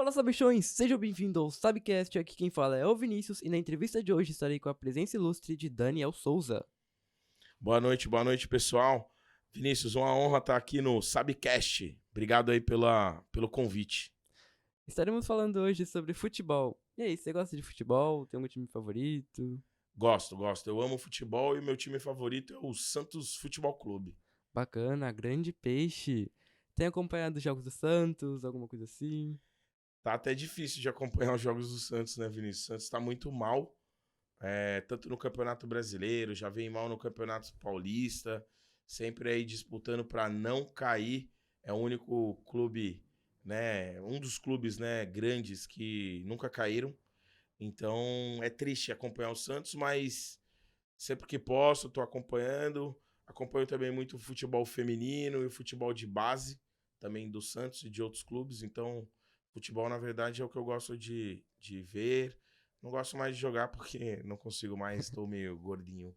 Fala, sabichões! Sejam bem-vindos ao Sabcast. Aqui quem fala é o Vinícius e na entrevista de hoje estarei com a presença ilustre de Daniel Souza. Boa noite, pessoal. Vinícius, uma honra estar aqui no Sabcast. Obrigado aí pelo convite. Estaremos falando hoje sobre futebol. E aí, você gosta de futebol? Tem algum time favorito? Gosto. Eu amo futebol e meu time favorito é o Santos Futebol Clube. Bacana, grande peixe. Tem acompanhado os jogos do Santos, alguma coisa assim? Tá até difícil de acompanhar os jogos do Santos, né, Vinícius? O Santos tá muito mal, tanto no Campeonato Brasileiro, já vem mal no Campeonato Paulista, sempre aí disputando para não cair. É o único clube, né, um dos clubes, né, grandes que nunca caíram. Então é triste acompanhar o Santos, mas sempre que posso, tô acompanhando. Acompanho também muito o futebol feminino e o futebol de base, também do Santos e de outros clubes. Então, futebol, na verdade, é o que eu gosto de ver. Não gosto mais de jogar porque não consigo mais, estou meio gordinho.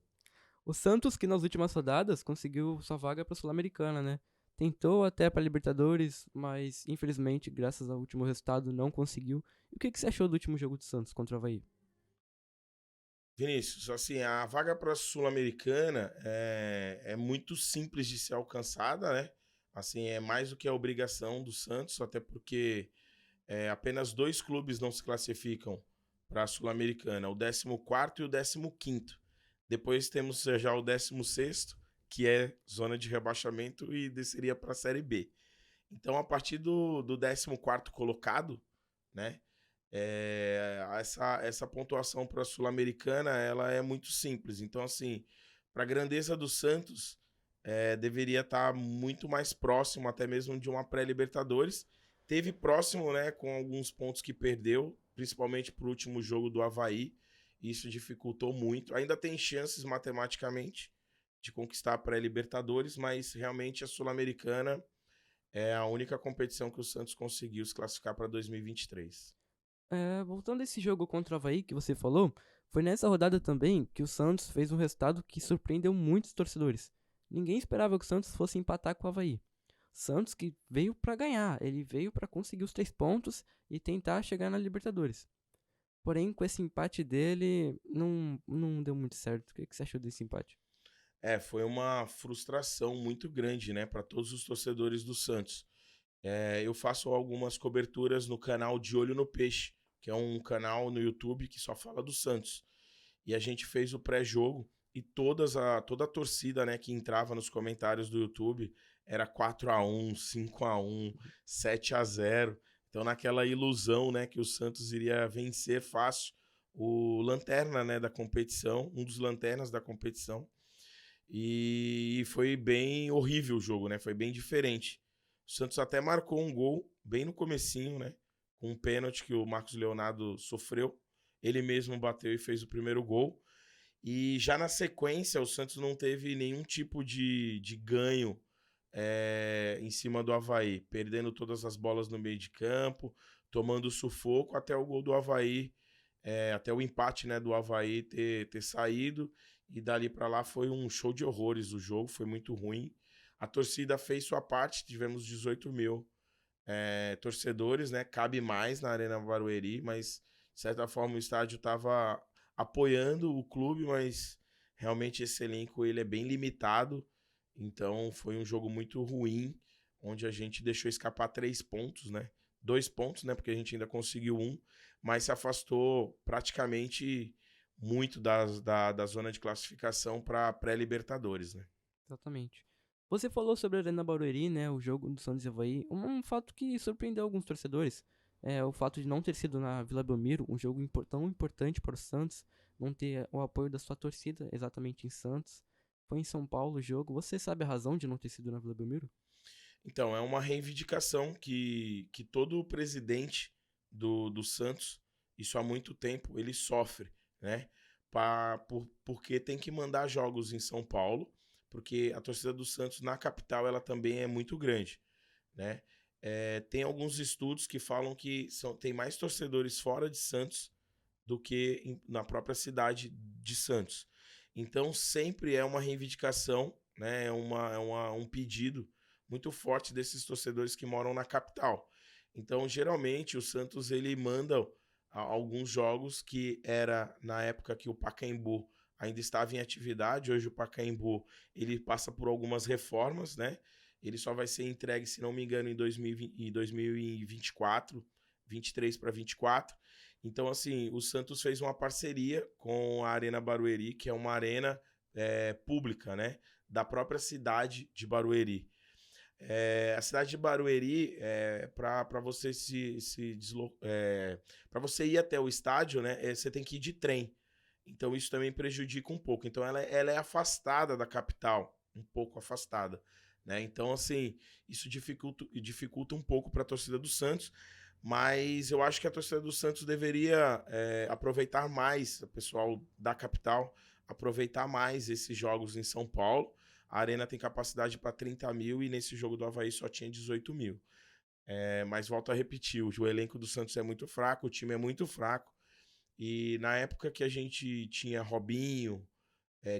O Santos, que nas últimas rodadas conseguiu sua vaga para a Sul-Americana, né? Tentou até para Libertadores, mas infelizmente, graças ao último resultado, não conseguiu. E o que você achou do último jogo do Santos contra o Avaí? Vinícius, assim, a vaga para a Sul-Americana é muito simples de ser alcançada, né? Assim, é mais do que a obrigação do Santos, até porque apenas dois clubes não se classificam para a Sul-Americana, o 14º e o 15º. Depois temos já o 16º, que é zona de rebaixamento e desceria para a Série B. Então, a partir do 14º colocado, né, essa pontuação para a Sul-Americana ela é muito simples. Então, assim, para a grandeza do Santos, deveria estar muito mais próximo até mesmo de uma pré-Libertadores. Teve próximo, né, com alguns pontos que perdeu, principalmente para o último jogo do Avaí. Isso dificultou muito. Ainda tem chances matematicamente de conquistar a pré-Libertadores, mas realmente a Sul-Americana é a única competição que o Santos conseguiu se classificar para 2023. Voltando a esse jogo contra o Avaí que você falou, foi nessa rodada também que o Santos fez um resultado que surpreendeu muitos torcedores. Ninguém esperava que o Santos fosse empatar com o Avaí. Santos que veio pra ganhar, ele veio pra conseguir os 3 pontos e tentar chegar na Libertadores. Porém, com esse empate dele, não deu muito certo. O que você achou desse empate? Foi uma frustração muito grande, né, para todos os torcedores do Santos. Eu faço algumas coberturas no canal De Olho no Peixe, que é um canal no YouTube que só fala do Santos. E a gente fez o pré-jogo e toda a torcida, né, que entrava nos comentários do YouTube era 4-1, 5-1, 7-0. Então, naquela ilusão, né, que o Santos iria vencer fácil o lanterna, né, da competição, um dos lanternas da competição. E foi bem horrível o jogo, né? Foi bem diferente. O Santos até marcou um gol bem no comecinho, né? Com um pênalti que o Marcos Leonardo sofreu. Ele mesmo bateu e fez o primeiro gol. E já na sequência, o Santos não teve nenhum tipo de ganho em cima do Avaí. Perdendo todas as bolas no meio de campo, tomando sufoco até o gol do Avaí, até o empate, né, do Avaí ter saído. E dali para lá foi um show de horrores o jogo, foi muito ruim. A torcida fez sua parte, tivemos 18 mil torcedores, né? Cabe mais na Arena Barueri, mas de certa forma o estádio estava apoiando o clube, mas realmente esse elenco ele é bem limitado. Então foi um jogo muito ruim, onde a gente deixou escapar 3 pontos, né? 2 pontos, né? Porque a gente ainda conseguiu um, mas se afastou praticamente muito da zona de classificação para pré-Libertadores, né? Exatamente. Você falou sobre a Arena Barueri, né, o jogo do Santos e Avaí, um fato que surpreendeu alguns torcedores, é o fato de não ter sido na Vila Belmiro, um jogo tão importante para o Santos, não ter o apoio da sua torcida exatamente em Santos. Foi em São Paulo o jogo. Você sabe a razão de não ter sido na Vila Belmiro? Então, é uma reivindicação que todo presidente do Santos, isso há muito tempo, ele sofre, né? Porque tem que mandar jogos em São Paulo, porque a torcida do Santos na capital ela também é muito grande, né? Tem alguns estudos que falam que tem mais torcedores fora de Santos do que na própria cidade de Santos. Então, sempre é uma reivindicação, né? Um pedido muito forte desses torcedores que moram na capital. Então, geralmente, o Santos ele manda alguns jogos que era na época que o Pacaembu ainda estava em atividade. Hoje o Pacaembu ele passa por algumas reformas, né? Ele só vai ser entregue, se não me engano, em 2024, 23 para 24. Então, assim, o Santos fez uma parceria com a Arena Barueri, que é uma arena pública, né? Da própria cidade de Barueri. A cidade de Barueri, para você para você ir até o estádio, né, você tem que ir de trem. Então isso também prejudica um pouco. Então ela é afastada da capital, um pouco afastada, né? Então assim, isso dificulta um pouco para a torcida do Santos, mas eu acho que a torcida do Santos deveria aproveitar mais, o pessoal da capital, aproveitar mais esses jogos em São Paulo. A Arena tem capacidade para 30 mil e nesse jogo do Avaí só tinha 18 mil. Mas volto a repetir, o elenco do Santos é muito fraco, o time é muito fraco. E na época que a gente tinha Robinho,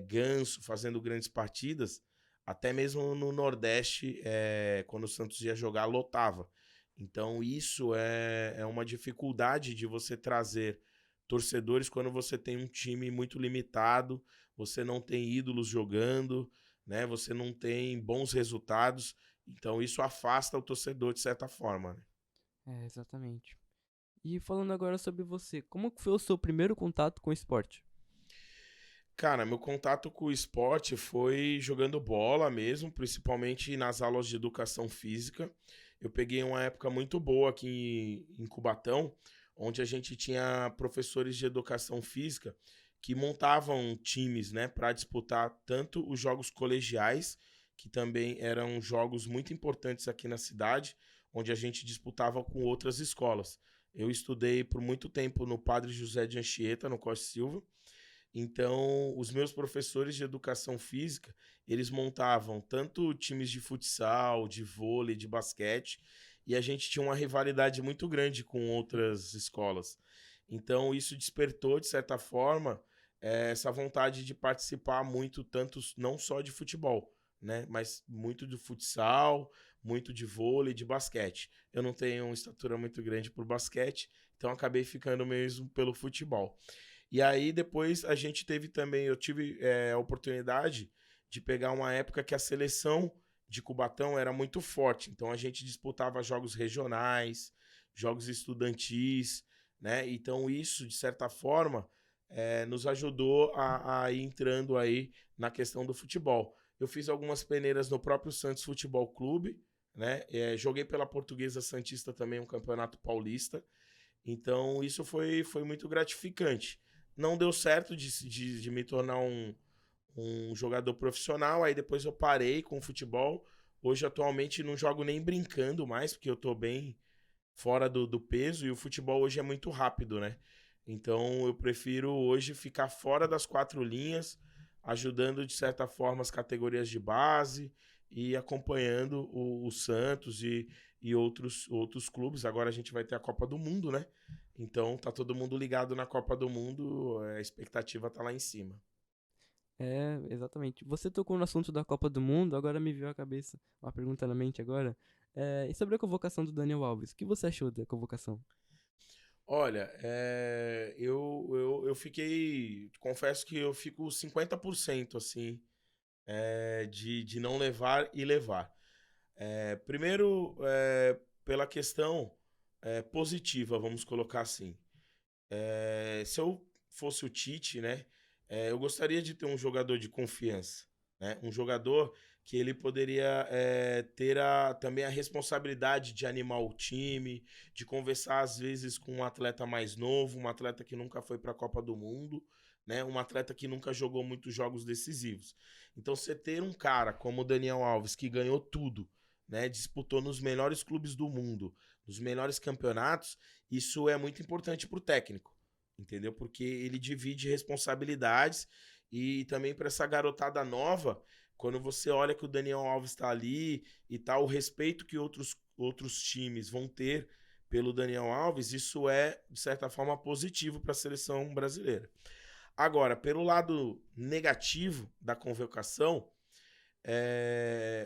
Ganso fazendo grandes partidas, até mesmo no Nordeste, quando o Santos ia jogar, lotava. Então isso é uma dificuldade de você trazer torcedores quando você tem um time muito limitado, você não tem ídolos jogando, né? Você não tem bons resultados, então isso afasta o torcedor de certa forma, né? Exatamente. E falando agora sobre você, como que foi o seu primeiro contato com o esporte? Cara, meu contato com o esporte foi jogando bola mesmo, principalmente nas aulas de educação física. Eu peguei uma época muito boa aqui em Cubatão, onde a gente tinha professores de educação física que montavam times, né, para disputar tanto os jogos colegiais, que também eram jogos muito importantes aqui na cidade, onde a gente disputava com outras escolas. Eu estudei por muito tempo no Padre José de Anchieta, no Costa Silva. Então, os meus professores de educação física, eles montavam tanto times de futsal, de vôlei, de basquete, e a gente tinha uma rivalidade muito grande com outras escolas. Então, isso despertou, de certa forma, essa vontade de participar muito, tanto não só de futebol, né, mas muito de futsal, muito de vôlei, de basquete. Eu não tenho uma estatura muito grande por basquete, então acabei ficando mesmo pelo futebol. E aí depois a gente teve também, eu tive a oportunidade de pegar uma época que a seleção de Cubatão era muito forte. Então a gente disputava jogos regionais, jogos estudantis, né? Então isso, de certa forma, nos ajudou a ir entrando aí na questão do futebol. Eu fiz algumas peneiras no próprio Santos Futebol Clube, né? Joguei pela Portuguesa Santista também um campeonato paulista. Então isso foi muito gratificante. Não deu certo de me tornar um jogador profissional, aí depois eu parei com o futebol. Hoje, atualmente, não jogo nem brincando mais, porque eu tô bem fora do peso, e o futebol hoje é muito rápido, né? Então eu prefiro hoje ficar fora das quatro linhas, ajudando de certa forma as categorias de base e acompanhando o Santos e outros clubes. Agora a gente vai ter a Copa do Mundo, né? Então tá todo mundo ligado na Copa do Mundo, a expectativa tá lá em cima. Exatamente. Você tocou no assunto da Copa do Mundo, agora me veio à cabeça uma pergunta na mente agora. E sobre a convocação do Daniel Alves, o que você achou da convocação? Olha, eu fiquei. Confesso que eu fico 50% assim, de não levar e levar. Primeiro, pela questão positiva, vamos colocar assim. Se eu fosse o Tite, né, eu gostaria de ter um jogador de confiança, né, um jogador que ele poderia ter também a responsabilidade de animar o time, de conversar às vezes com um atleta mais novo, um atleta que nunca foi para a Copa do Mundo, né, um atleta que nunca jogou muitos jogos decisivos. Então, você ter um cara como o Daniel Alves, que ganhou tudo, né, disputou nos melhores clubes do mundo, nos melhores campeonatos, isso é muito importante para o técnico, entendeu? Porque ele divide responsabilidades e também para essa garotada nova, quando você olha que o Daniel Alves está ali e tal, o respeito que outros times vão ter pelo Daniel Alves, isso é, de certa forma, positivo para a seleção brasileira. Agora, pelo lado negativo da convocação,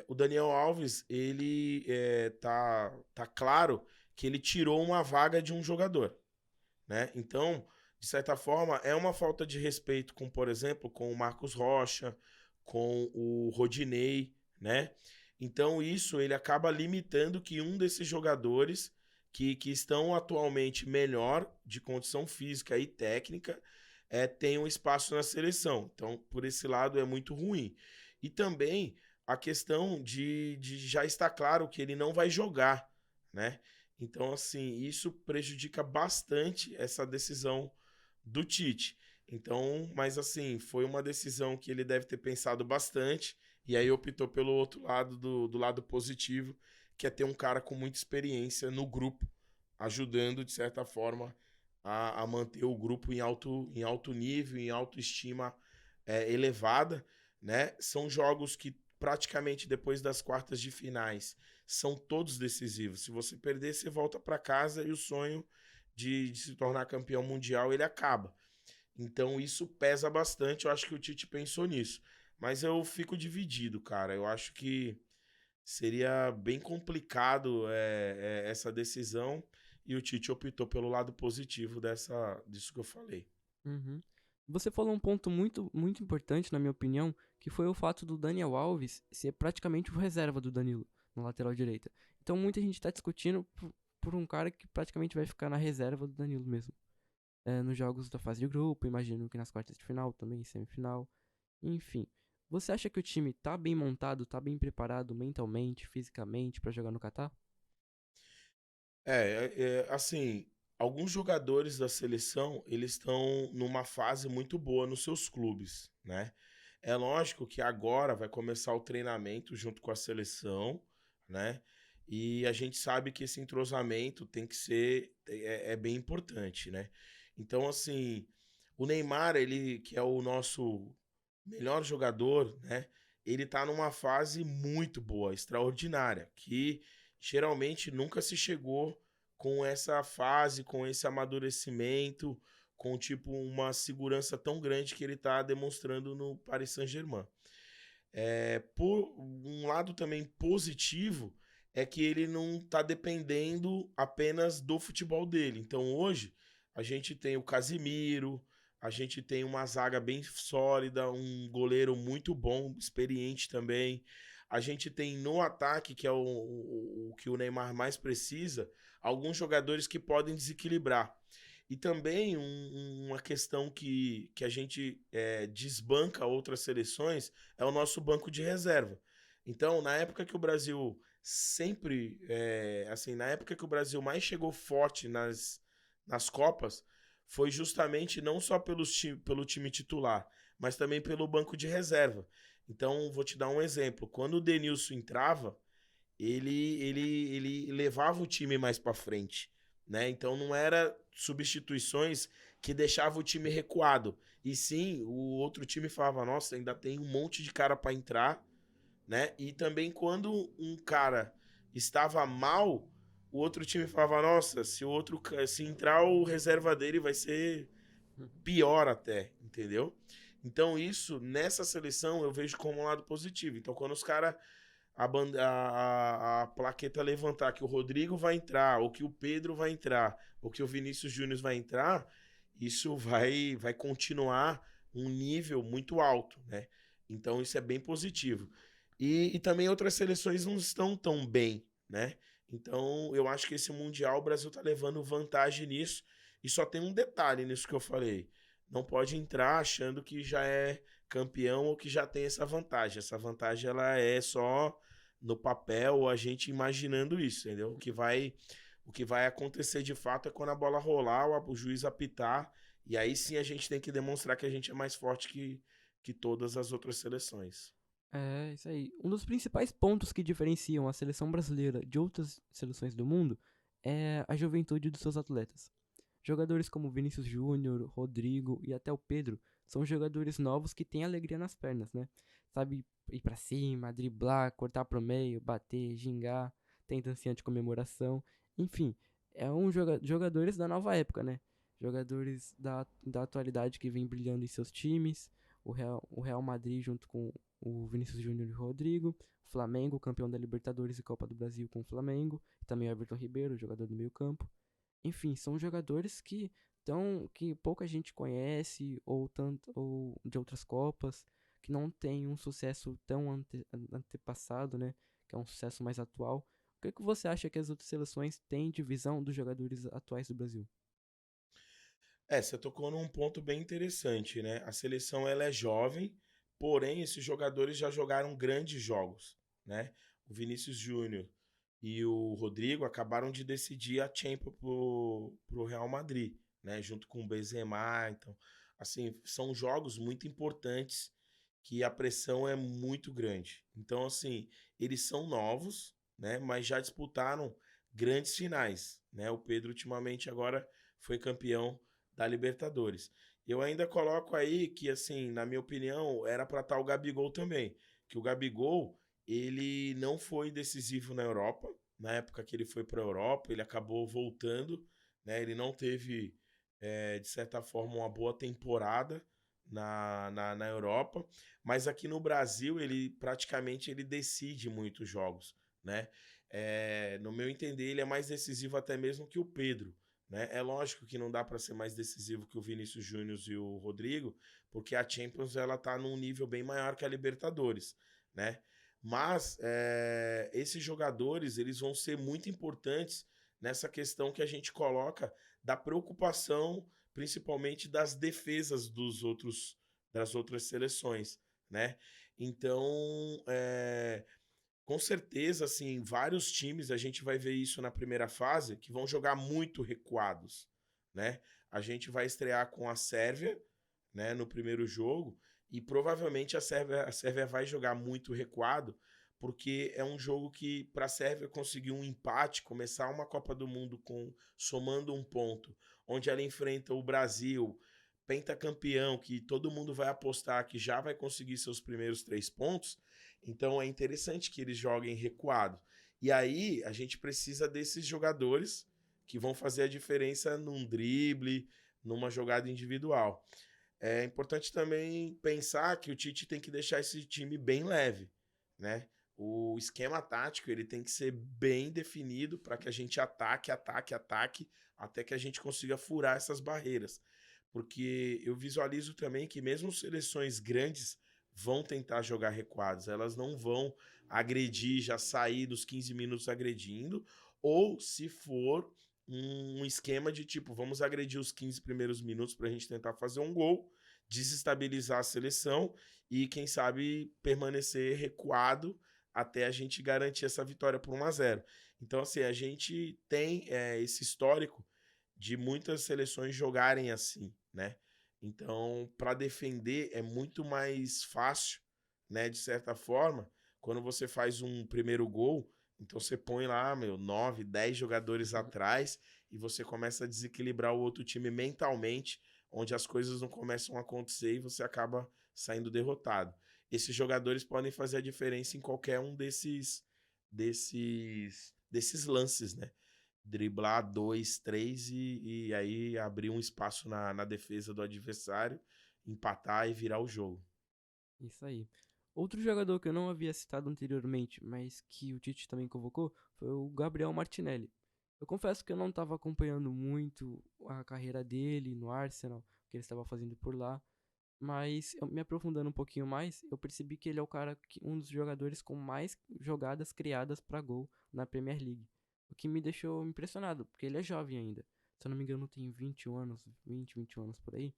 o Daniel Alves, ele tá claro que ele tirou uma vaga de um jogador, né? Então, de certa forma, é uma falta de respeito com, por exemplo, com o Marcos Rocha, com o Rodinei, né? Então, isso ele acaba limitando que um desses jogadores que estão atualmente melhor de condição física e técnica tenha um espaço na seleção. Então, por esse lado, é muito ruim. E também a questão de já estar claro que ele não vai jogar, né? Então, assim, isso prejudica bastante essa decisão do Tite. Então, mas assim, foi uma decisão que ele deve ter pensado bastante, e aí optou pelo outro lado, do lado positivo, que é ter um cara com muita experiência no grupo, ajudando, de certa forma, a manter o grupo em alto nível, em autoestima elevada, né? São jogos que praticamente depois das quartas de finais são todos decisivos. Se você perder, você volta para casa e o sonho de se tornar campeão mundial ele acaba. Então isso pesa bastante. Eu acho que o Tite pensou nisso. Mas eu fico dividido, cara. Eu acho que seria bem complicado essa decisão e o Tite optou pelo lado positivo disso que eu falei. Uhum. Você falou um ponto muito, muito importante, na minha opinião, que foi o fato do Daniel Alves ser praticamente o reserva do Danilo na lateral direita. Então muita gente tá discutindo por um cara que praticamente vai ficar na reserva do Danilo mesmo. Nos jogos da fase de grupo, imagino que nas quartas de final também, semifinal. Enfim, você acha que o time tá bem montado, tá bem preparado mentalmente, fisicamente pra jogar no Catar? Assim, alguns jogadores da seleção, eles estão numa fase muito boa nos seus clubes, né? É lógico que agora vai começar o treinamento junto com a seleção, né? E a gente sabe que esse entrosamento tem que ser, bem importante, né? Então, assim, o Neymar, ele que é o nosso melhor jogador, né? Ele tá numa fase muito boa, extraordinária, que geralmente nunca se chegou com essa fase, com esse amadurecimento, com tipo uma segurança tão grande que ele está demonstrando no Paris Saint-Germain. Por um lado também positivo é que ele não está dependendo apenas do futebol dele. Então hoje a gente tem o Casimiro, a gente tem uma zaga bem sólida, um goleiro muito bom, experiente também. A gente tem no ataque, que é o que o Neymar mais precisa, alguns jogadores que podem desequilibrar. E também uma questão que a gente desbanca outras seleções é o nosso banco de reserva. Então, na época que o Brasil sempre, assim, na época que o Brasil mais chegou forte nas Copas, foi justamente não só pelo time titular, mas também pelo banco de reserva. Então, vou te dar um exemplo. Quando o Denilson entrava, ele levava o time mais para frente, né? Então não era substituições que deixava o time recuado. E sim, o outro time falava: "Nossa, ainda tem um monte de cara para entrar", né? E também quando um cara estava mal, o outro time falava: "Nossa, se entrar o reserva dele vai ser pior até", entendeu? Então isso nessa seleção eu vejo como um lado positivo. Então quando os caras a plaqueta levantar que o Rodrigo vai entrar, ou que o Pedro vai entrar, ou que o Vinícius Júnior vai entrar, isso vai continuar um nível muito alto, né? Então isso é bem positivo. E também outras seleções não estão tão bem, né? Então eu acho que esse Mundial o Brasil tá levando vantagem nisso. E só tem um detalhe nisso que eu falei. Não pode entrar achando que já é campeão ou que já tem essa vantagem. Essa vantagem ela é só no papel, a gente imaginando isso, entendeu? O que vai acontecer de fato é quando a bola rolar, o juiz apitar, e aí sim a gente tem que demonstrar que a gente é mais forte que todas as outras seleções. É, isso aí. Um dos principais pontos que diferenciam a seleção brasileira de outras seleções do mundo é a juventude dos seus atletas. Jogadores como Vinícius Júnior, Rodrigo e até o Pedro são jogadores novos que têm alegria nas pernas, né? Sabe ir pra cima, driblar, cortar pro meio, bater, gingar, tem dancinha de comemoração. Enfim, jogadores da nova época, né? Jogadores da atualidade que vem brilhando em seus times. O Real Madrid junto com o Vinícius Júnior e o Rodrigo, Flamengo, campeão da Libertadores e Copa do Brasil com o Flamengo, e também o Everton Ribeiro, jogador do meio-campo. Enfim, são jogadores que pouca gente conhece ou de outras copas, que não tem um sucesso tão antepassado, né, que é um sucesso mais atual. O que você acha que as outras seleções têm de visão dos jogadores atuais do Brasil? Você tocou num ponto bem interessante, né? A seleção ela é jovem, porém esses jogadores já jogaram grandes jogos, né? O Vinícius Júnior e o Rodrigo acabaram de decidir a Champions pro Real Madrid, né? Junto com o Benzema, então, assim, são jogos muito importantes que a pressão é muito grande. Então, assim, eles são novos, né? Mas já disputaram grandes finais, né? O Pedro ultimamente agora foi campeão da Libertadores. Eu ainda coloco aí que, assim, na minha opinião, era para estar o Gabigol também. Que o Gabigol, ele não foi decisivo na Europa. Na época que ele foi para a Europa, ele acabou voltando, né? Ele não teve, de certa forma, uma boa temporada na Europa. Mas aqui no Brasil, ele praticamente ele decide muitos jogos, né? No meu entender, ele é mais decisivo até mesmo que o Pedro, né? É lógico que não dá para ser mais decisivo que o Vinícius Júnior e o Rodrigo, porque a Champions ela tá num nível bem maior que a Libertadores, né? Mas esses jogadores eles vão ser muito importantes nessa questão que a gente coloca da preocupação, principalmente das defesas das outras seleções, né? Então, com certeza, assim, vários times, a gente vai ver isso na primeira fase, que vão jogar muito recuados, né? A gente vai estrear com a Sérvia, né, no primeiro jogo, e provavelmente a Sérvia vai jogar muito recuado, porque é um jogo que, para a Sérvia conseguir um empate, começar uma Copa do Mundo somando um ponto, onde ela enfrenta o Brasil, pentacampeão, que todo mundo vai apostar que já vai conseguir seus primeiros 3 pontos, então é interessante que eles joguem recuado. E aí a gente precisa desses jogadores que vão fazer a diferença num drible, numa jogada individual. É importante também pensar que o Tite tem que deixar esse time bem leve, né? O esquema tático ele tem que ser bem definido para que a gente ataque, ataque, ataque, até que a gente consiga furar essas barreiras. Porque eu visualizo também que mesmo seleções grandes vão tentar jogar recuados, elas não vão agredir, já sair dos 15 minutos agredindo, ou se for um esquema de tipo, vamos agredir os 15 primeiros minutos para a gente tentar fazer um gol, desestabilizar a seleção e, quem sabe, permanecer recuado até a gente garantir essa vitória por 1-0. Então, assim, a gente tem esse histórico de muitas seleções jogarem assim, né? Então, para defender é muito mais fácil, né, de certa forma, quando você faz um primeiro gol, então você põe lá, 9, 10 jogadores atrás e você começa a desequilibrar o outro time mentalmente, onde as coisas não começam a acontecer e você acaba saindo derrotado. Esses jogadores podem fazer a diferença em qualquer um desses lances, né? Driblar 2, 3 e aí abrir um espaço na defesa do adversário, empatar e virar o jogo. Isso aí. Outro jogador que eu não havia citado anteriormente, mas que o Tite também convocou, foi o Gabriel Martinelli. Eu confesso que eu não estava acompanhando muito a carreira dele no Arsenal, o que ele estava fazendo por lá, mas me aprofundando um pouquinho mais, eu percebi que ele é um dos jogadores com mais jogadas criadas para gol na Premier League. O que me deixou impressionado, porque ele é jovem ainda. Se eu não me engano, tem 21 anos, 21 anos por aí.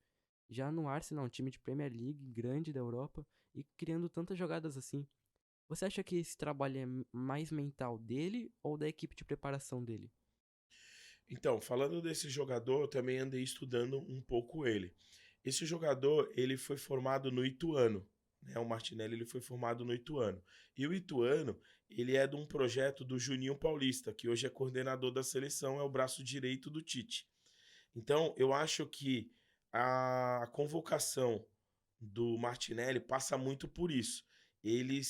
Já no Arsenal, um time de Premier League grande da Europa e criando tantas jogadas assim. Você acha que esse trabalho é mais mental dele ou da equipe de preparação dele? Então, falando desse jogador, eu também andei estudando um pouco ele. Esse jogador, ele foi formado no Ituano, né? O Martinelli, ele foi formado no Ituano. E o Ituano, ele é de um projeto do Juninho Paulista, que hoje é coordenador da seleção, é o braço direito do Tite. Então, eu acho que a convocação do Martinelli passa muito por isso. Ele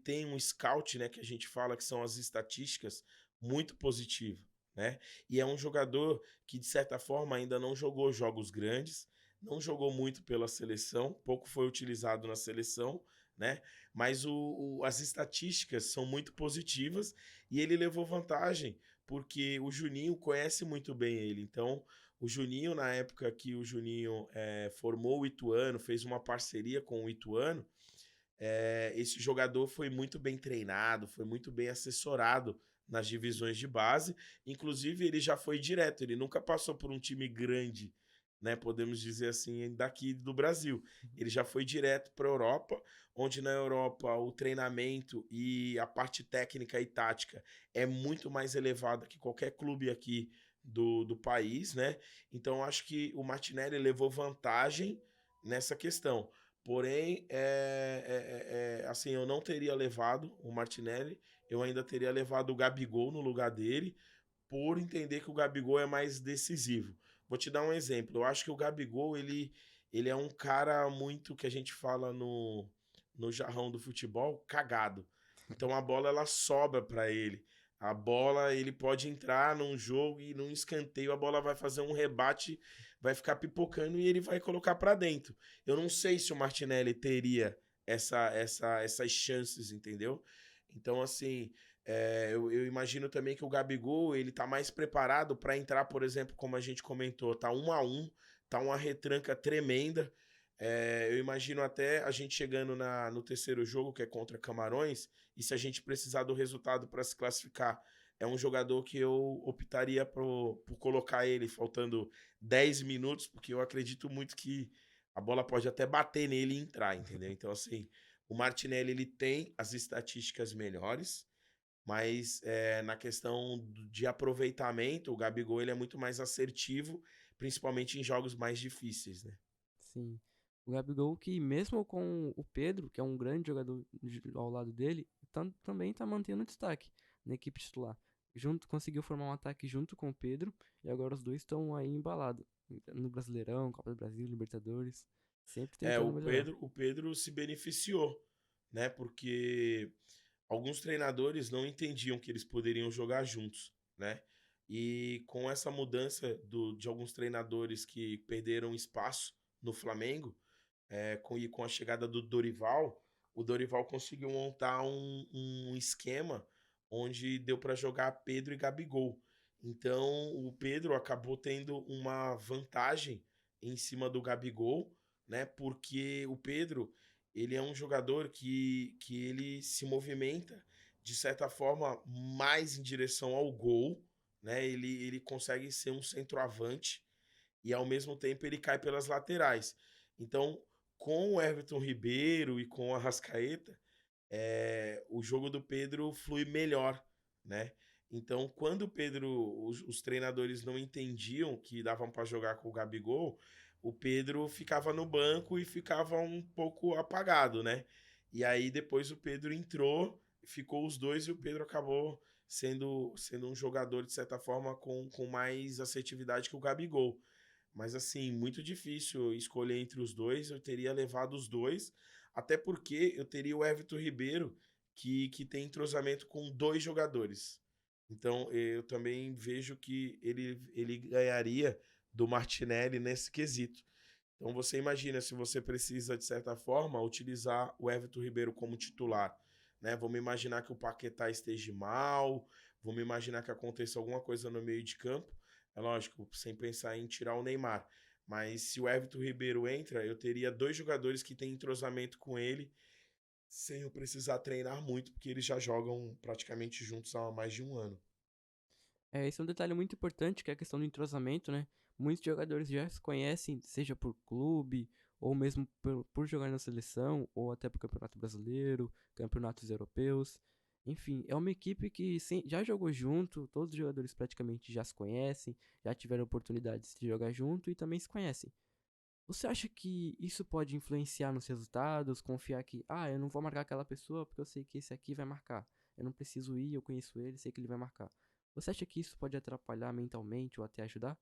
tem um scout, né, que a gente fala que são as estatísticas, muito positivo, né? E é um jogador que, de certa forma, ainda não jogou jogos grandes, não jogou muito pela seleção, pouco foi utilizado na seleção, né? Mas as estatísticas são muito positivas e ele levou vantagem porque o Juninho conhece muito bem ele. Então, o Juninho, na época que o Juninho formou o Ituano, fez uma parceria com o Ituano, esse jogador foi muito bem treinado, foi muito bem assessorado nas divisões de base. Inclusive, ele já foi direto, ele nunca passou por um time grande, né? Podemos dizer assim, daqui do Brasil. Ele já foi direto para a Europa, onde na Europa o treinamento e a parte técnica e tática é muito mais elevada que qualquer clube aqui do país, né? Então, acho que o Martinelli levou vantagem nessa questão. Porém, assim, eu não teria levado o Martinelli, eu ainda teria levado o Gabigol no lugar dele, por entender que o Gabigol é mais decisivo. Vou te dar um exemplo. Eu acho que o Gabigol, ele é um cara muito, que a gente fala no jarrão do futebol, cagado. Então a bola, ela sobra para ele. A bola, ele pode entrar num jogo e num escanteio, a bola vai fazer um rebate, vai ficar pipocando e ele vai colocar para dentro. Eu não sei se o Martinelli teria essas chances, entendeu? Então, assim, eu imagino também que o Gabigol, ele tá mais preparado para entrar, por exemplo, como a gente comentou, tá 1-1, tá uma retranca tremenda. Eu imagino até a gente chegando no terceiro jogo, que é contra Camarões, e se a gente precisar do resultado para se classificar, é um jogador que eu optaria por colocar ele faltando 10 minutos, porque eu acredito muito que a bola pode até bater nele e entrar, entendeu? Então, assim, o Martinelli, ele tem as estatísticas melhores, mas na questão de aproveitamento, o Gabigol, ele é muito mais assertivo, principalmente em jogos mais difíceis, né? Sim. O Gabigol, que mesmo com o Pedro, que é um grande jogador ao lado dele, também tá mantendo destaque na equipe titular. Conseguiu formar um ataque junto com o Pedro, e agora os dois estão aí embalados. No Brasileirão, Copa do Brasil, Libertadores, sempre O tentando melhorar. Pedro se beneficiou, né? Porque alguns treinadores não entendiam que eles poderiam jogar juntos, né? E com essa mudança de alguns treinadores que perderam espaço no Flamengo, com a chegada do Dorival, o Dorival conseguiu montar um esquema onde deu para jogar Pedro e Gabigol. Então, o Pedro acabou tendo uma vantagem em cima do Gabigol, né? Porque o Pedro, ele é um jogador que ele se movimenta de certa forma mais em direção ao gol, né? Ele consegue ser um centroavante e ao mesmo tempo ele cai pelas laterais. Então, com o Everton Ribeiro e com o Arrascaeta, o jogo do Pedro flui melhor, né? Então, quando o Pedro, os treinadores não entendiam que davam para jogar com o Gabigol, o Pedro ficava no banco e ficava um pouco apagado, né? E aí depois o Pedro entrou, ficou os dois e o Pedro acabou sendo um jogador, de certa forma, com mais assertividade que o Gabigol. Mas assim, muito difícil escolher entre os dois. Eu teria levado os dois, até porque eu teria o Everton Ribeiro, que tem entrosamento com dois jogadores. Então eu também vejo que ele ganharia do Martinelli nesse quesito. Então você imagina se você precisa, de certa forma, utilizar o Everton Ribeiro como titular. Né? Vamos imaginar que o Paquetá esteja mal, vamos imaginar que aconteça alguma coisa no meio de campo. É lógico, sem pensar em tirar o Neymar. Mas se o Everton Ribeiro entra, eu teria dois jogadores que têm entrosamento com ele, sem eu precisar treinar muito, porque eles já jogam praticamente juntos há mais de um ano. Esse é um detalhe muito importante, que é a questão do entrosamento, né? Muitos jogadores já se conhecem, seja por clube, ou mesmo por jogar na seleção, ou até por Campeonato Brasileiro, campeonatos europeus. Enfim, é uma equipe que já jogou junto, todos os jogadores praticamente já se conhecem, já tiveram oportunidades de jogar junto e também se conhecem. Você acha que isso pode influenciar nos resultados? Confiar que, eu não vou marcar aquela pessoa porque eu sei que esse aqui vai marcar. Eu não preciso ir, eu conheço ele, sei que ele vai marcar. Você acha que isso pode atrapalhar mentalmente ou até ajudar?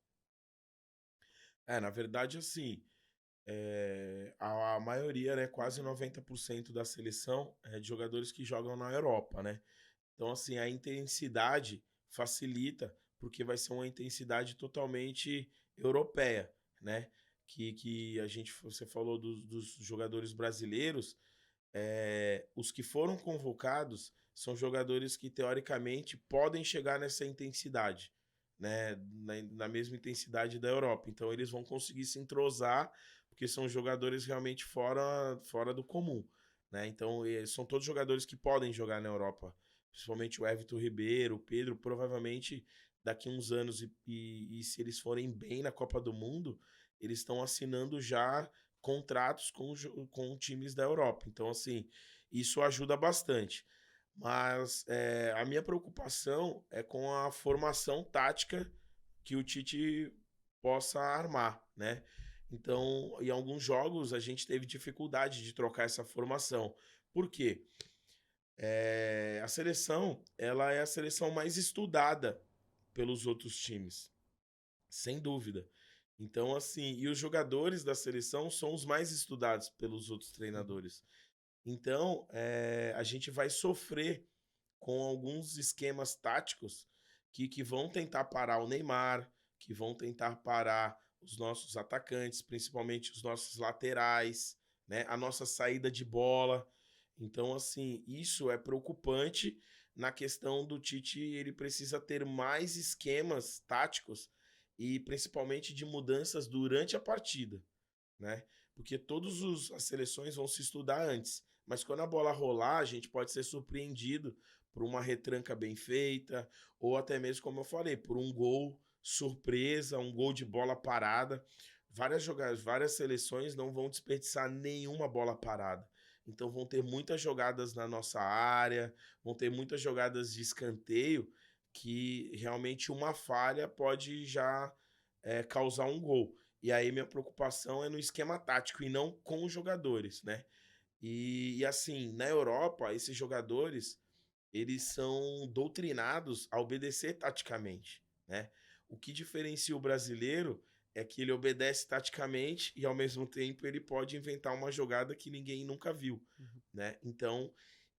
Na verdade, assim, a maioria, né, quase 90% da seleção é de jogadores que jogam na Europa, né? Então, assim, a intensidade facilita, porque vai ser uma intensidade totalmente europeia, né? que você falou dos jogadores brasileiros, os que foram convocados são jogadores que, teoricamente, podem chegar nessa intensidade, né? Na mesma intensidade da Europa. Então, eles vão conseguir se entrosar, porque são jogadores realmente fora do comum, né? Então, são todos jogadores que podem jogar na Europa. Principalmente o Everton Ribeiro, o Pedro, provavelmente daqui uns anos, e se eles forem bem na Copa do Mundo, eles estão assinando já contratos com times da Europa. Então, assim, isso ajuda bastante. Mas a minha preocupação é com a formação tática que o Tite possa armar, né? Então, em alguns jogos, a gente teve dificuldade de trocar essa formação. Por quê? A seleção, ela é a seleção mais estudada pelos outros times, sem dúvida. Então, assim, e os jogadores da seleção são os mais estudados pelos outros treinadores. Então, a gente vai sofrer com alguns esquemas táticos que vão tentar parar o Neymar, que vão tentar parar os nossos atacantes, principalmente os nossos laterais, né? A nossa saída de bola. Então, assim, isso é preocupante na questão do Tite, ele precisa ter mais esquemas táticos e principalmente de mudanças durante a partida, né? Porque todas as seleções vão se estudar antes, mas quando a bola rolar, a gente pode ser surpreendido por uma retranca bem feita, ou até mesmo, como eu falei, por um gol surpresa, um gol de bola parada. Várias seleções não vão desperdiçar nenhuma bola parada. Então vão ter muitas jogadas na nossa área, vão ter muitas jogadas de escanteio que realmente uma falha pode já causar um gol. E aí minha preocupação é no esquema tático e não com os jogadores, né? E assim, na Europa, esses jogadores, eles são doutrinados a obedecer taticamente, né? O que diferencia o brasileiro é que ele obedece taticamente e, ao mesmo tempo, ele pode inventar uma jogada que ninguém nunca viu, né? Então,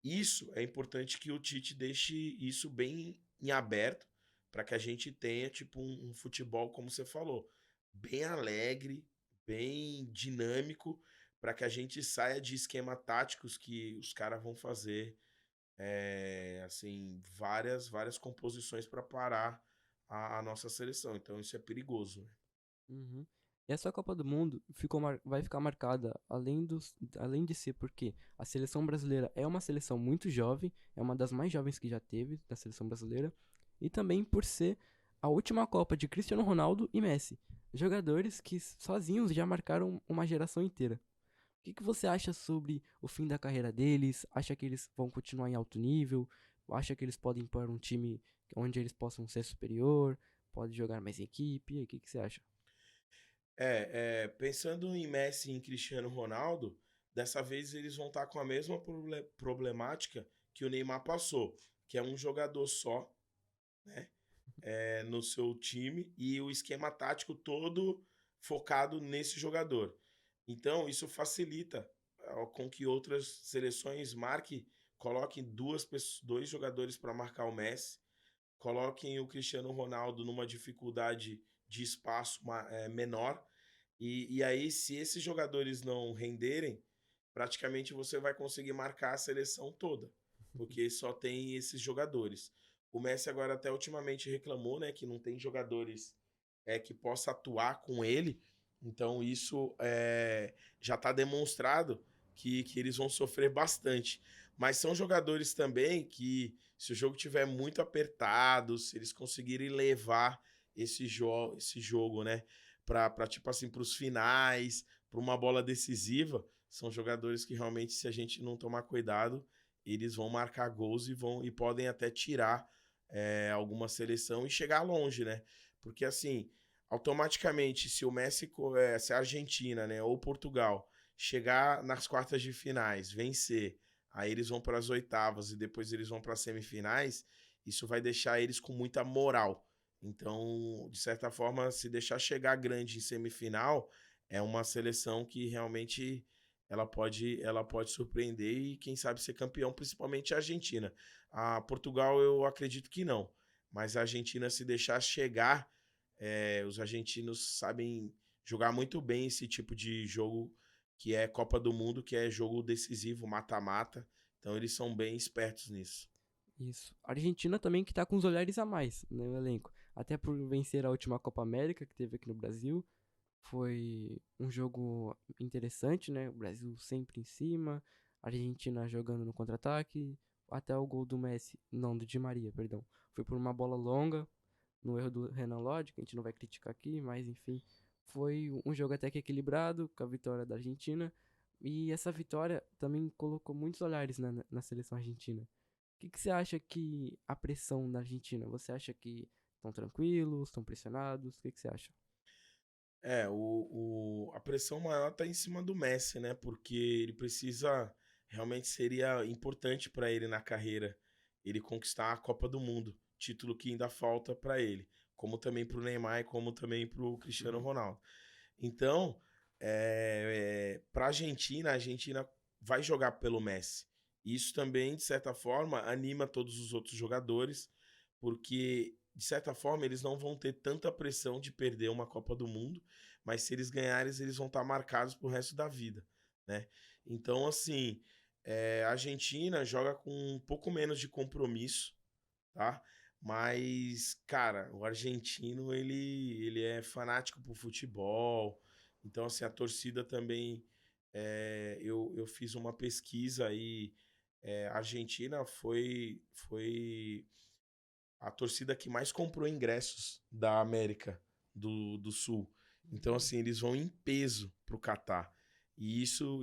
isso é importante que o Tite deixe isso bem em aberto para que a gente tenha, tipo, um futebol, como você falou, bem alegre, bem dinâmico, para que a gente saia de esquema táticos que os caras vão fazer assim, várias composições para parar a nossa seleção. Então isso é perigoso, né? Uhum. E essa Copa do Mundo vai ficar marcada, além de ser porque a seleção brasileira é uma seleção muito jovem, é uma das mais jovens que já teve da seleção brasileira, e também por ser a última Copa de Cristiano Ronaldo e Messi, jogadores que sozinhos já marcaram uma geração inteira. O que você acha sobre o fim da carreira deles? Acha que eles vão continuar em alto nível? Acha que eles podem ir para um time onde eles possam ser superior? Pode jogar mais em equipe? E aí, o que você acha? Pensando em Messi e em Cristiano Ronaldo, dessa vez eles vão estar com a mesma problemática que o Neymar passou, que é um jogador só, né, no seu time e o esquema tático todo focado nesse jogador. Então, isso facilita com que outras seleções coloquem dois jogadores para marcar o Messi, coloquem o Cristiano Ronaldo numa dificuldade de espaço menor. E aí, se esses jogadores não renderem, praticamente você vai conseguir marcar a seleção toda, porque só tem esses jogadores. O Messi agora até ultimamente reclamou, né, que não tem jogadores que possa atuar com ele. Então isso já está demonstrado que eles vão sofrer bastante. Mas são jogadores também que, se o jogo tiver muito apertado, se eles conseguirem levar esse jogo, né, para tipo assim, para os finais, para uma bola decisiva, são jogadores que realmente, se a gente não tomar cuidado, eles vão marcar gols e podem até tirar alguma seleção e chegar longe, né? Porque assim, automaticamente, se o Messi, se a Argentina, né, ou Portugal chegar nas quartas de finais, vencer, aí eles vão para as oitavas e depois eles vão para as semifinais, isso vai deixar eles com muita moral. Então, de certa forma, se deixar chegar grande em semifinal, é uma seleção que realmente ela pode surpreender e, quem sabe, ser campeão, principalmente a Argentina. A Portugal, eu acredito que não. Mas a Argentina, se deixar chegar, os argentinos sabem jogar muito bem esse tipo de jogo que é Copa do Mundo, que é jogo decisivo, mata-mata. Então eles são bem espertos nisso. Isso. A Argentina também que tá com os olhares a mais no elenco. Até por vencer a última Copa América que teve aqui no Brasil. Foi um jogo interessante, né? O Brasil sempre em cima, a Argentina jogando no contra-ataque, até o gol do Messi, não, do Di Maria, perdão. Foi por uma bola longa, no erro do Renan Lodge, que a gente não vai criticar aqui, mas enfim, foi um jogo até que equilibrado, com a vitória da Argentina. E essa vitória também colocou muitos olhares na seleção argentina. O que você acha que a pressão da Argentina? Você acha que estão tranquilos, estão pressionados? O que você acha? A pressão maior tá em cima do Messi, né? Porque ele precisa, realmente seria importante para ele na carreira, ele conquistar a Copa do Mundo, título que ainda falta para ele, como também para o Neymar e como também para o Cristiano Uhum. Ronaldo. Então, para a Argentina vai jogar pelo Messi. Isso também, de certa forma, anima todos os outros jogadores, porque, de certa forma, eles não vão ter tanta pressão de perder uma Copa do Mundo, mas se eles ganharem, eles vão estar marcados pro resto da vida, né? Então, assim, a Argentina joga com um pouco menos de compromisso, tá? Mas, cara, o argentino, ele é fanático por futebol. Então, assim, a torcida também. Eu fiz uma pesquisa aí. A Argentina foi a torcida que mais comprou ingressos da América do Sul. Então, assim, eles vão em peso pro Catar. E isso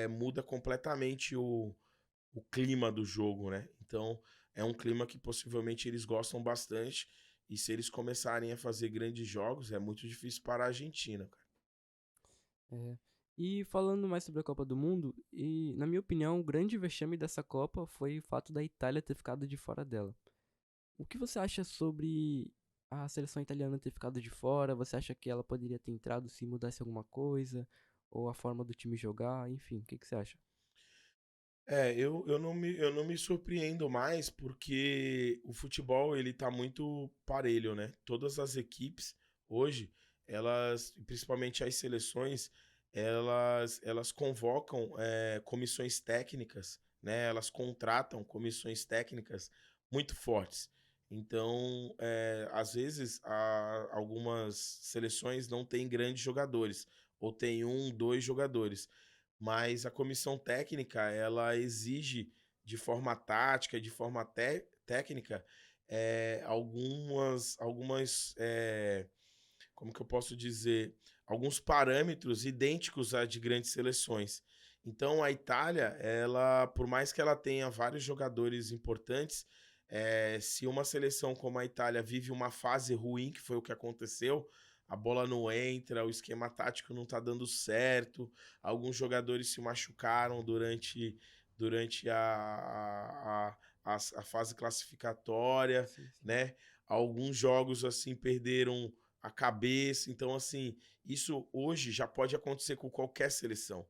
muda completamente o clima do jogo, né? Então, é um clima que possivelmente eles gostam bastante. E se eles começarem a fazer grandes jogos, é muito difícil para a Argentina, cara. É. E falando mais sobre a Copa do Mundo, e na minha opinião, o grande vexame dessa Copa foi o fato da Itália ter ficado de fora dela. O que você acha sobre a seleção italiana ter ficado de fora? Você acha que ela poderia ter entrado se mudasse alguma coisa? Ou a forma do time jogar? Enfim, o que você acha? Eu não me surpreendo mais porque o futebol ele tá muito parelho, né? Todas as equipes hoje, elas, principalmente as seleções, elas convocam comissões técnicas, né? Elas contratam comissões técnicas muito fortes. Então, às vezes, algumas seleções não têm grandes jogadores, ou tem um, dois jogadores, mas a comissão técnica ela exige de forma tática, de forma técnica, como que eu posso dizer, alguns parâmetros idênticos a de grandes seleções. Então a Itália, ela, por mais que ela tenha vários jogadores importantes, se uma seleção como a Itália vive uma fase ruim, que foi o que aconteceu, a bola não entra, o esquema tático não tá dando certo, alguns jogadores se machucaram durante a fase classificatória, Sim, sim. né? Alguns jogos assim perderam a cabeça. Então, assim, isso hoje já pode acontecer com qualquer seleção.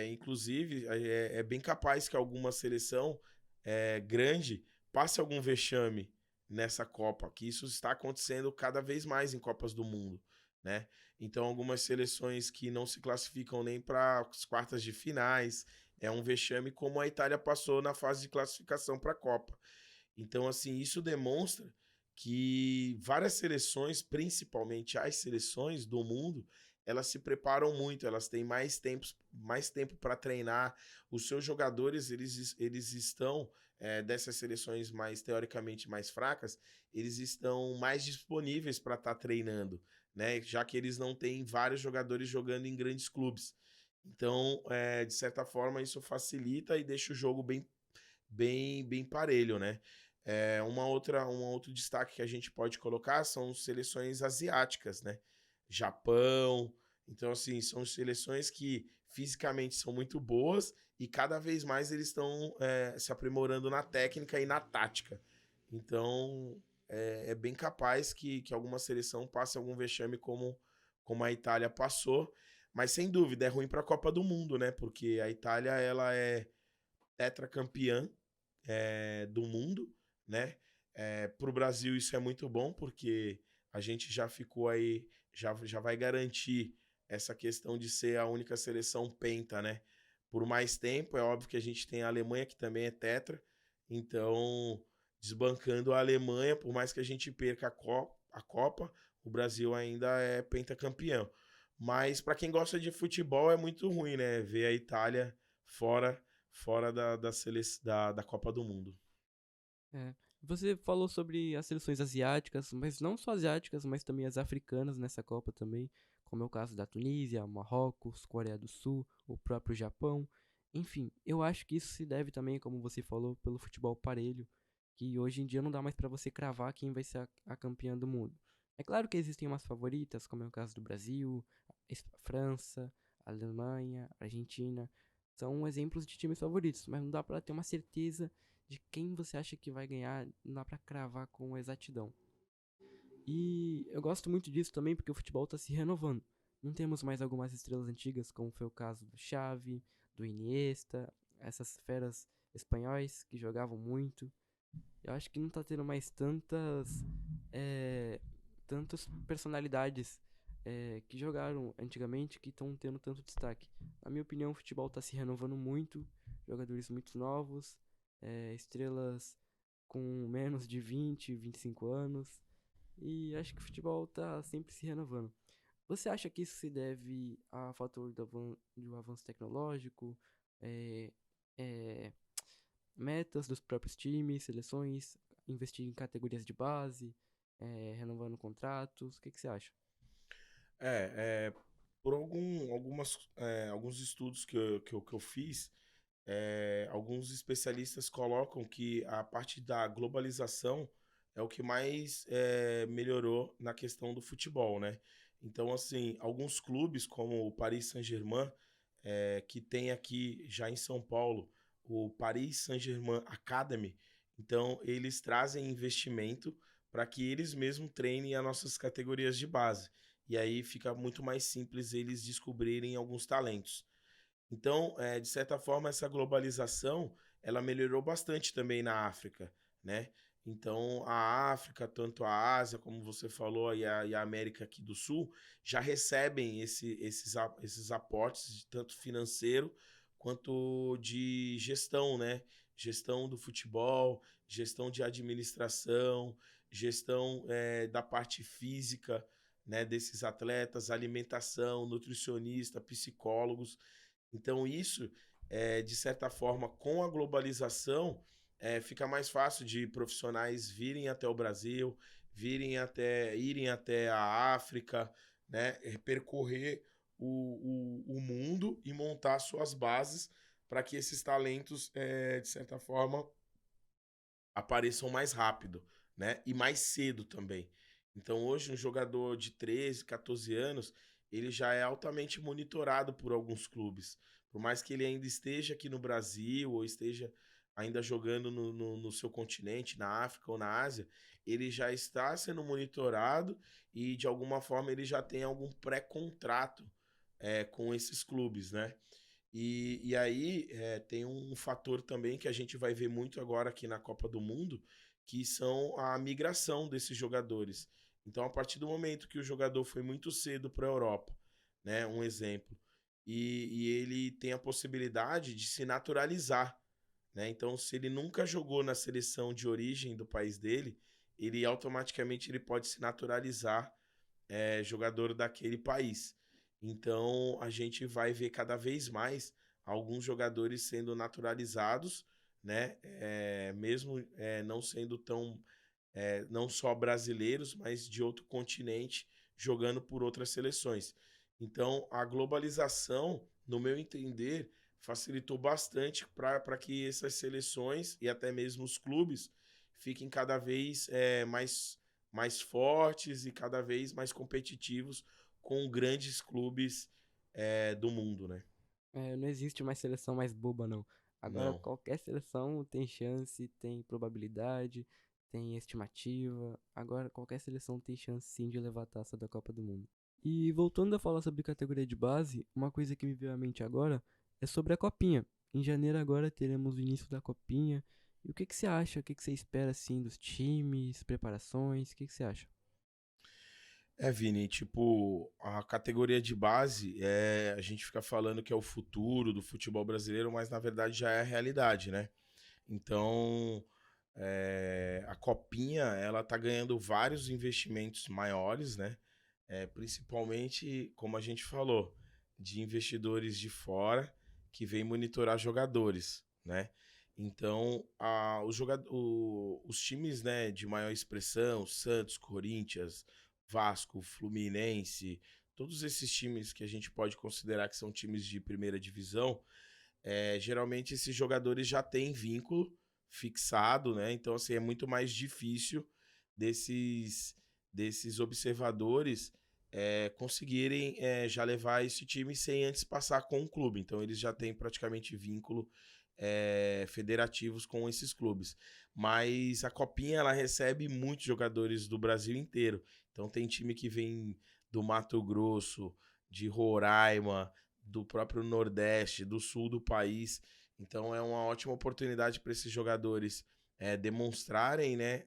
Inclusive, é bem capaz que alguma seleção grande passe algum vexame nessa Copa, que isso está acontecendo cada vez mais em Copas do Mundo, né? Então, algumas seleções que não se classificam nem para as quartas de finais, é um vexame como a Itália passou na fase de classificação para a Copa. Então, assim, isso demonstra que várias seleções, principalmente as seleções do mundo, elas se preparam muito, elas têm mais tempo para treinar. Os seus jogadores, eles estão, dessas seleções mais teoricamente mais fracas, eles estão mais disponíveis para estar treinando, né? Já que eles não têm vários jogadores jogando em grandes clubes. Então, de certa forma, isso facilita e deixa o jogo bem parelho, né? Um outro destaque que a gente pode colocar são seleções asiáticas, né? Japão. Então, assim, são seleções que fisicamente são muito boas e cada vez mais eles estão se aprimorando na técnica e na tática. Então, é bem capaz que alguma seleção passe algum vexame como a Itália passou. Mas, sem dúvida, é ruim para a Copa do Mundo, né? Porque a Itália, ela é tetracampeã do mundo, né? Para o Brasil isso é muito bom, porque a gente já ficou aí, já vai garantir essa questão de ser a única seleção penta, né? Por mais tempo, é óbvio que a gente tem a Alemanha, que também é tetra, então, desbancando a Alemanha, por mais que a gente perca a Copa, o Brasil ainda é pentacampeão. Mas para quem gosta de futebol é muito ruim, né? Ver a Itália fora da Copa do Mundo. É. Você falou sobre as seleções asiáticas, mas não só asiáticas, mas também as africanas nessa Copa também, como é o caso da Tunísia, Marrocos, Coreia do Sul, o próprio Japão. Enfim, eu acho que isso se deve também, como você falou, pelo futebol parelho, que hoje em dia não dá mais pra você cravar quem vai ser a campeã do mundo. É claro que existem umas favoritas, como é o caso do Brasil, França, Alemanha, Argentina, são exemplos de times favoritos, mas não dá pra ter uma certeza de quem você acha que vai ganhar, não dá pra cravar com exatidão. E eu gosto muito disso também porque o futebol tá se renovando. Não temos mais algumas estrelas antigas, como foi o caso do Xavi, do Iniesta, essas feras espanhóis que jogavam muito. Eu acho que não tá tendo mais é, tantas personalidades que jogaram antigamente que estão tendo tanto destaque. Na minha opinião, o futebol tá se renovando muito, jogadores muito novos, estrelas com menos de 20, 25 anos. E acho que o futebol tá sempre se renovando. Você acha que isso se deve a fator do avanço tecnológico, é, é, metas dos próprios times, seleções, investir em categorias de base, renovando contratos? O que você acha? É, por alguns estudos que eu fiz, alguns especialistas colocam que a parte da globalização é o que mais melhorou na questão do futebol, né? Então, assim, alguns clubes, como o Paris Saint-Germain, que tem aqui já em São Paulo o Paris Saint-Germain Academy, então eles trazem investimento para que eles mesmos treinem as nossas categorias de base. E aí fica muito mais simples eles descobrirem alguns talentos. Então, de certa forma, essa globalização, ela melhorou bastante também na África, né? Então, a África, tanto a Ásia, como você falou, e a América aqui do Sul, já recebem esses aportes, tanto financeiro quanto de gestão, né? Gestão do futebol, gestão de administração, gestão da parte física, né? Desses atletas, alimentação, nutricionista, psicólogos. Então, isso, de certa forma, com a globalização, fica mais fácil de profissionais virem até o Brasil, irem até a África, né, percorrer o mundo e montar suas bases para que esses talentos, de certa forma, apareçam mais rápido, né, e mais cedo também. Então, hoje, um jogador de 13, 14 anos, ele já é altamente monitorado por alguns clubes. Por mais que ele ainda esteja aqui no Brasil ou esteja ainda jogando no seu continente, na África ou na Ásia, ele já está sendo monitorado e, de alguma forma, ele já tem algum pré-contrato com esses clubes, né? E aí tem um fator também que a gente vai ver muito agora aqui na Copa do Mundo, que são a migração desses jogadores. Então, a partir do momento que o jogador foi muito cedo para a Europa, né, um exemplo, e ele tem a possibilidade de se naturalizar, né? Então, se ele nunca jogou na seleção de origem do país dele, ele automaticamente ele pode se naturalizar jogador daquele país. Então, a gente vai ver cada vez mais alguns jogadores sendo naturalizados, né? Mesmo não sendo tão não só brasileiros, mas de outro continente, jogando por outras seleções. Então, a globalização, no meu entender, facilitou bastante para que essas seleções e até mesmo os clubes fiquem cada vez mais fortes e cada vez mais competitivos com grandes clubes do mundo, né? Não existe mais seleção mais boba, não. Agora Não. qualquer seleção tem chance, tem probabilidade, tem estimativa. Agora qualquer seleção tem chance sim de levar a taça da Copa do Mundo. E voltando a falar sobre categoria de base, uma coisa que me veio à mente agora é sobre a Copinha. Em janeiro agora teremos o início da Copinha. E o que que você acha? O que que você espera assim dos times, preparações? O que que você acha? Vini, tipo, a categoria de base, a gente fica falando que é o futuro do futebol brasileiro, mas na verdade já é a realidade, né? Então, a Copinha, ela tá ganhando vários investimentos maiores, né? Principalmente, como a gente falou, de investidores de fora que vêm monitorar jogadores, né? Então, os times, né, de maior expressão, Santos, Corinthians, Vasco, Fluminense, todos esses times que a gente pode considerar que são times de primeira divisão, geralmente esses jogadores já têm vínculo fixado, né? Então, assim, é muito mais difícil desses observadores conseguirem já levar esse time sem antes passar com o clube. Então, eles já têm praticamente vínculo federativos com esses clubes. Mas a Copinha, ela recebe muitos jogadores do Brasil inteiro. Então, tem time que vem do Mato Grosso, de Roraima, do próprio Nordeste, do sul do país. Então é uma ótima oportunidade para esses jogadores demonstrarem, né,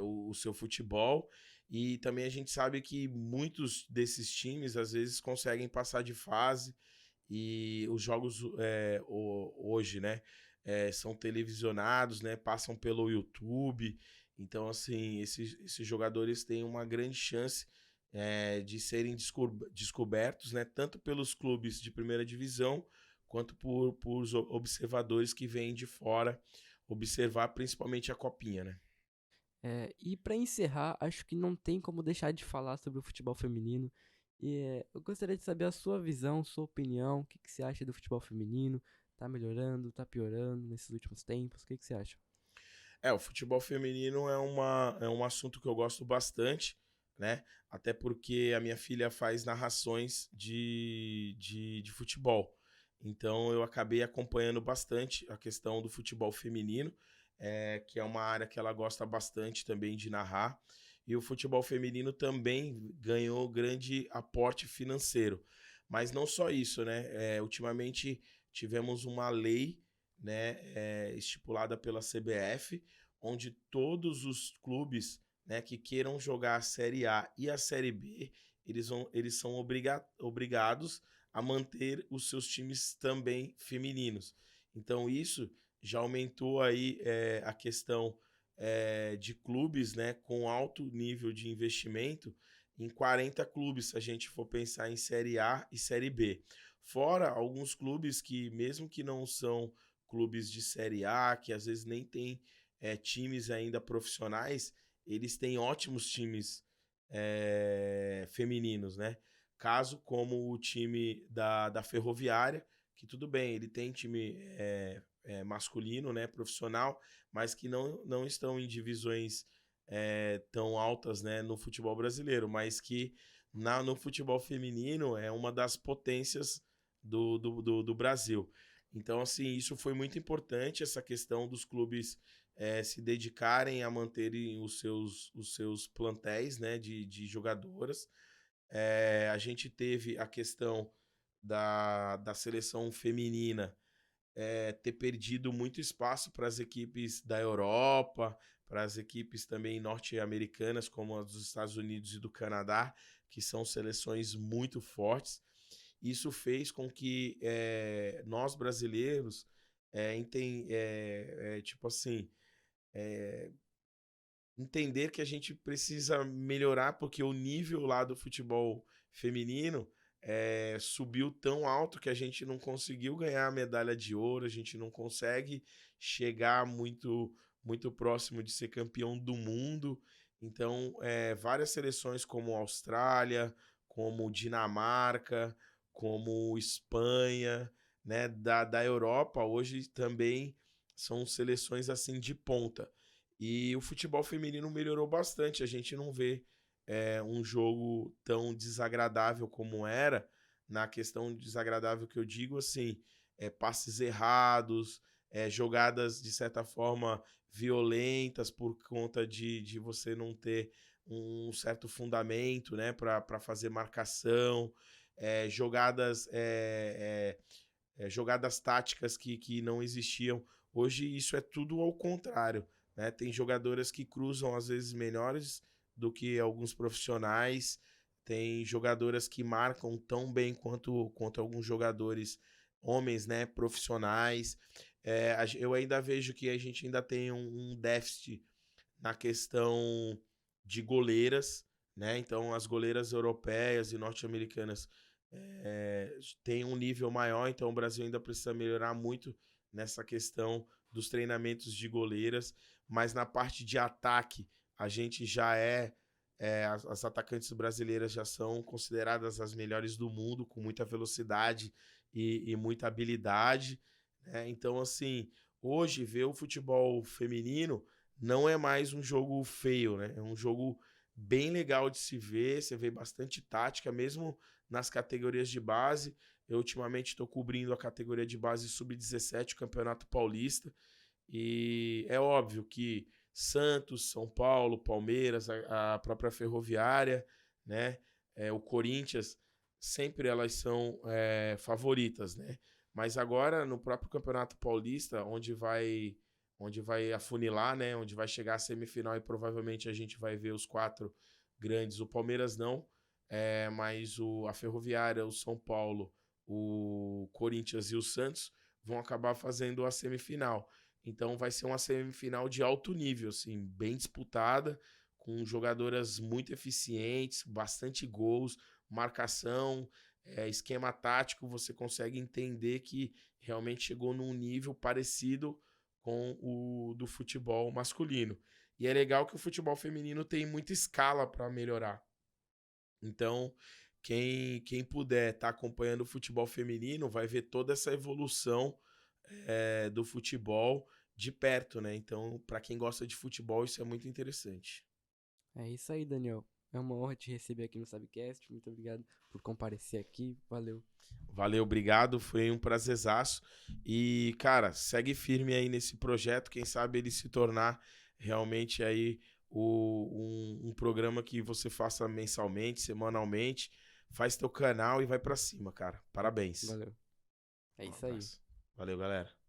o seu futebol. E também a gente sabe que muitos desses times às vezes conseguem passar de fase e os jogos hoje, né, são televisionados, né, passam pelo YouTube. Então, assim, esses jogadores têm uma grande chance de serem descobertos, né, tanto pelos clubes de primeira divisão, quanto por observadores que vêm de fora observar principalmente a Copinha, né? E para encerrar, acho que não tem como deixar de falar sobre o futebol feminino. Eu gostaria de saber a sua visão, sua opinião, o que, que você acha do futebol feminino? Tá melhorando, tá piorando nesses últimos tempos? O que, que você acha? O futebol feminino é um assunto que eu gosto bastante, né? Até porque a minha filha faz narrações de futebol. Então eu acabei acompanhando bastante a questão do futebol feminino, que é uma área que ela gosta bastante também de narrar. E o futebol feminino também ganhou grande aporte financeiro. Mas não só isso, né? Ultimamente tivemos uma lei, né, estipulada pela CBF, onde todos os clubes, né, que queiram jogar a Série A e a Série B, eles são obrigados a manter os seus times também femininos. Então isso já aumentou aí a questão de clubes, né, com alto nível de investimento em 40 clubes, se a gente for pensar em Série A e Série B. Fora alguns clubes que, mesmo que não são clubes de Série A, que às vezes nem tem times ainda profissionais, eles têm ótimos times femininos, né? Caso como o time da Ferroviária, que tudo bem, ele tem time masculino, né, profissional, mas que não estão em divisões tão altas, né, no futebol brasileiro, mas que no futebol feminino é uma das potências do Brasil. Então, assim, isso foi muito importante, essa questão dos clubes se dedicarem a manterem os seus plantéis, né, de jogadoras. A gente teve a questão da seleção feminina ter perdido muito espaço para as equipes da Europa, para as equipes também norte-americanas, como as dos Estados Unidos e do Canadá, que são seleções muito fortes. Isso fez com que nós brasileiros tipo assim, entender que a gente precisa melhorar porque o nível lá do futebol feminino subiu tão alto que a gente não conseguiu ganhar a medalha de ouro, a gente não consegue chegar muito próximo de ser campeão do mundo. Então, várias seleções como Austrália, como Dinamarca, como Espanha, né, da Europa, hoje também são seleções assim de ponta. E o futebol feminino melhorou bastante. A gente não vê um jogo tão desagradável como era. Na questão desagradável que eu digo, assim, passes errados, jogadas de certa forma violentas por conta de você não ter um certo fundamento, né, para fazer marcação, jogadas táticas que não existiam. Hoje isso é tudo ao contrário, né? Tem jogadoras que cruzam às vezes melhores do que alguns profissionais, tem jogadoras que marcam tão bem quanto alguns jogadores homens, né, profissionais. Eu ainda vejo que a gente ainda tem um déficit na questão de goleiras, né? Então, as goleiras europeias e norte-americanas têm um nível maior, então o Brasil ainda precisa melhorar muito nessa questão dos treinamentos de goleiras, mas na parte de ataque, a gente já as atacantes brasileiras já são consideradas as melhores do mundo, com muita velocidade e muita habilidade, né? Então, assim, hoje ver o futebol feminino não é mais um jogo feio, né? É um jogo bem legal de se ver, você vê bastante tática, mesmo nas categorias de base. Eu ultimamente estou cobrindo a categoria de base sub-17, o Campeonato Paulista, e é óbvio que Santos, São Paulo, Palmeiras, a própria Ferroviária, né? O Corinthians, sempre elas são favoritas, né? Mas agora, no próprio Campeonato Paulista, onde vai afunilar, né? Onde vai chegar a semifinal e provavelmente a gente vai ver os 4 grandes. O Palmeiras não, mas a Ferroviária, o São Paulo, o Corinthians e o Santos vão acabar fazendo a semifinal. Então vai ser uma semifinal de alto nível, assim, bem disputada, com jogadoras muito eficientes, bastante gols, marcação, esquema tático. Você consegue entender que realmente chegou num nível parecido com o do futebol masculino. E é legal que o futebol feminino tem muita escala para melhorar. Então, quem puder estar acompanhando o futebol feminino vai ver toda essa evolução do futebol de perto, né? Então, para quem gosta de futebol, isso é muito interessante. É isso aí, Daniel. É uma honra te receber aqui no Sabcast. Muito obrigado por comparecer aqui. Valeu. Valeu, obrigado. Foi um prazerzaço. E, cara, segue firme aí nesse projeto. Quem sabe ele se tornar realmente aí um programa que você faça mensalmente, semanalmente. Faz teu canal e vai pra cima, cara. Parabéns. Valeu. É Um isso aí. abraço. Valeu, galera.